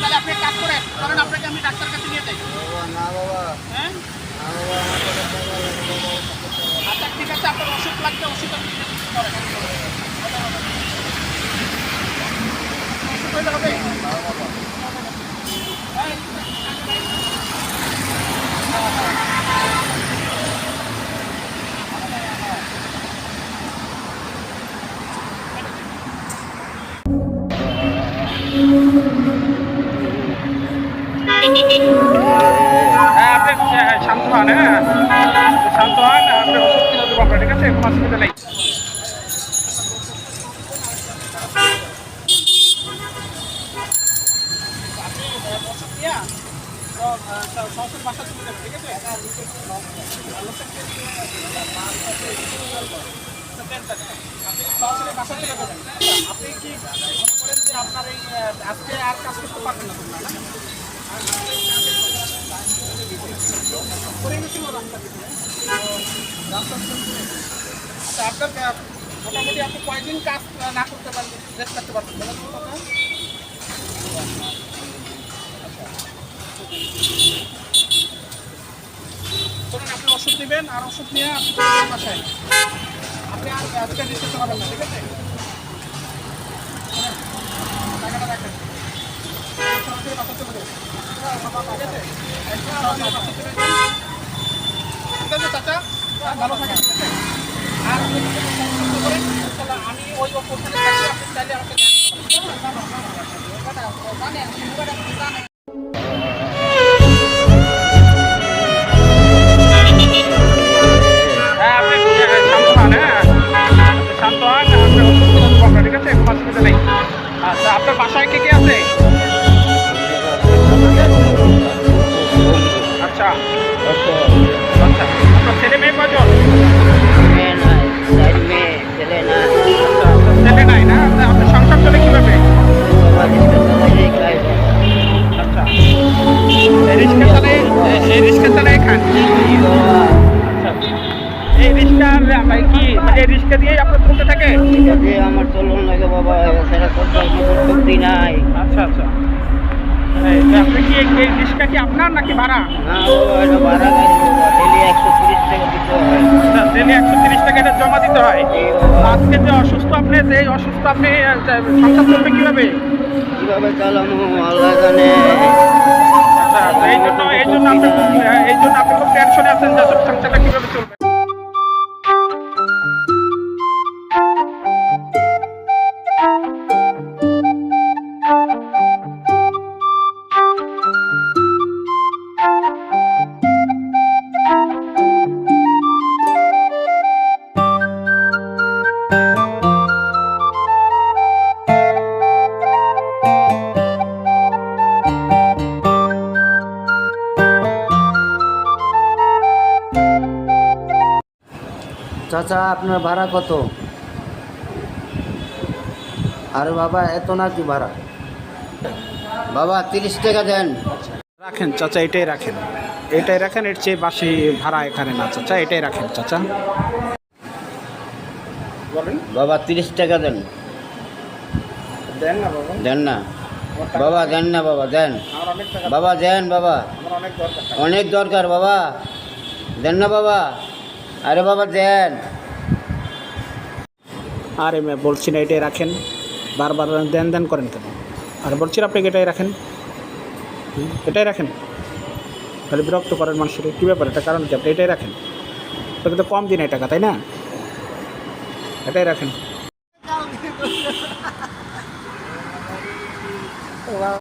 তাহলে আপনি কাজ করেন, কারণ আপনাকে আমি ডাক্তার কাছে নিয়ে যাই। হ্যাঁ আচ্ছা ঠিক আছে, আপনার ওষুধ লাগবে, ওষুধ আপনি করেন। ওষুধ হয়ে যাবে। আপনি শান্ত হন, হ্যাঁ শান্ত হন, আপনি ওষুধ কিনে দেবো আপনার, ঠিক আছে, কোনো অসুবিধা নেই। ওষুধ নিয়ে সরাসরি বাসা চলে যাবে, ঠিক আছে। সরাসরি বাসা চলে যাবেন। আপনি কি মনে করেন যে আপনার এই আজকে আর কাজ করতে পারবেন না? আপনার মোটামুটি আপনি কয়েকদিন কাজ না করতে পারবেন, রেস্ট করতে পারবেন, ধরুন আপনি ওষুধ নেবেন, আর ওষুধ নিয়ে আপনি বাসায় আপনি আর আজকে রেস্ট করতে পারবেন না, ঠিক আছে। টাকাটা রাখেন, সরাসরি বাসা চলে যাবেন, ঠিক আছে। ঠিক আছে চাচা, ভালো থাকেন, ঠিক আছে। আর আমি ওই ওষুধটা আপনি চাইলে আমাকে শান্ত হন, আপনি ওষুধ কিনে দেবো আপনার, ঠিক আছে, কোনো অসুবিধা নেই। আচ্ছা আপনার বাসায় কে কে আছে? আচ্ছা আচ্ছা, আপনার ছেলে মেয়ে কজন? ছেলে নাই না, আপনার সংসার চলে কিভাবে? আচ্ছা এই রিক্সা চালায় খান। এই রিক্সার কি মানে এই রিক্সা দিয়ে আপনার চলতে থাকে? আমার চলুন লাগে বাবা, সেটা করতে শক্তি নাই। আচ্ছা আচ্ছা, আপনি কি এই রিক্সা কি আপনার নাকি ভাড়া? না বাবা, এটা ভাড়া গাড়ি বাবা, ডেলি 130 টাকা দিতে হয়। ডেলি 130 টাকা এটা জমা দিতে হয়। আজকে যে অসুস্থ আপনি, যে অসুস্থ আপনি সংসার চলবে কিভাবে? কিভাবে চালানো আল্লাহ জানে। আচ্ছা এই জন্য আপনি খুব টেনশনে আছেন যে সংসারটা কিভাবে চলবে। চাচা আপনার ভাড়া কত? আরে বাবা এত না কি ভাড়া? বাবা 30 টাকা দেন। রাখেন চাচা, এটাই রাখেন, এটাই রাখেন, এর চেয়ে বাসি ভাড়া এখানে না চাচা, এটাই রাখেন চাচা। বলেন বাবা 30 টাকা দেন। দেন না বাবা, দেন না বাবা, দেন না বাবা, দেন আমার অনেক টাকা, বাবা, দেন বাবা, আমার অনেক দরকার। অনেক দরকার বাবা, দেন না বাবা, আরে বাবা দেন। আরে মেয়ে বলছি না এটাই রাখেন, বারবার দেন দেন করেন কেন? আর বলছি আপনাকে এটাই রাখেন, এটাই রাখেন, তাহলে বিরক্ত করেন মানুষের, কী ব্যাপার, এটা কারণ কি? আপনি এটাই রাখেন, তোকে তো কম দিন এই টাকা, তাই না? এটাই রাখেন।